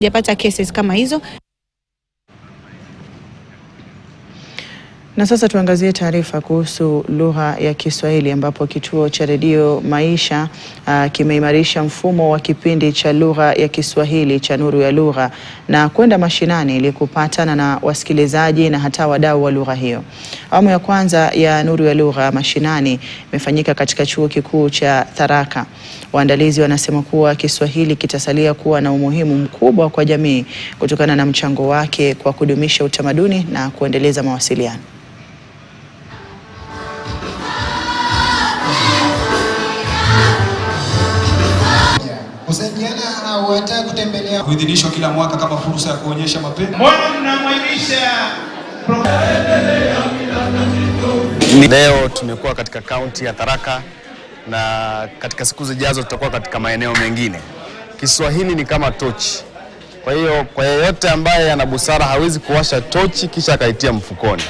Hajapata cases kama hizo. Na sasa tuangazie taarifa kuhusu lugha ya Kiswahili ambapo kituo cha redio Maisha kimeimarisha mfumo wa kipindi cha lugha ya Kiswahili cha Nuru ya Lugha na kwenda mashinani ili kupatana na wasikilizaji na hata wadau wa lugha hiyo. Awamu ya kwanza ya Nuru ya Lugha mashinani imefanyika katika chuo kikuu cha Tharaka. Waandalizi wanasema kuwa Kiswahili kitasalia kuwa na umuhimu mkubwa kwa jamii kutokana na mchango wake kwa kudumisha utamaduni na kuendeleza mawasiliano. Kusaidiana au hata kutembelea kuidhinishwa kila mwaka kama fursa ya kuonyesha mapenzi. Mbona mnamwainisha leo tumekuwa katika kaunti ya Tharaka na katika siku zijazo tutakuwa katika maeneo mengine. Kiswahili ni kama tochi. Kwa hiyo kwa yeyote ambaye ana busara hawezi kuwasha tochi kisha akaitia mfukoni.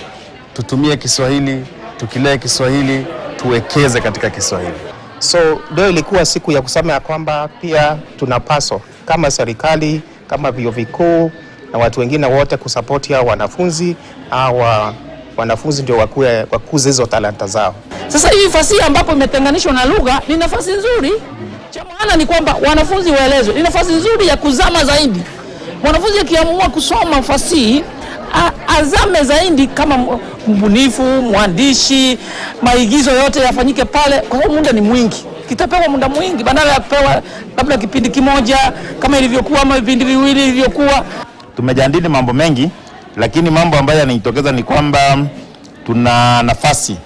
Tutumie Kiswahili, tukilee Kiswahili, tuwekeze katika Kiswahili. So ndio ilikuwa siku ya kusema ya kwamba pia tunapaswa kama serikali, kama vyuo vikuu na watu wengine wote kusupport wanafunzi au wanafunzi ndio wakuze hizo talanta zao. Sasa hii fasihi ambapo imetenganishwa na lugha ni nafasi nzuri. Cha maana ni kwamba wanafunzi waelezwe. Ni nafasi nzuri ya kuzama zaidi. Mwanafunzi akiamua kusoma fasihi azame zaidi kama mbunifu, mwandishi, maigizo yote yafanyike pale kwa sababu muda ni mwingi. Kitapewa muda mwingi badala ya kupewa labda kipindi kimoja kama ilivyokuwa ama vipindi viwili ilivyokuwa. Tumejadili mambo mengi lakini mambo ambayo yanajitokeza ni kwamba tuna nafasi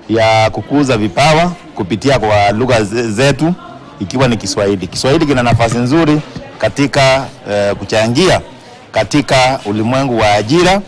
ya kukuza vipawa kupitia kwa lugha zetu ikiwa ni Kiswahili. Kiswahili kina nafasi nzuri katika kuchangia katika ulimwengu wa ajira.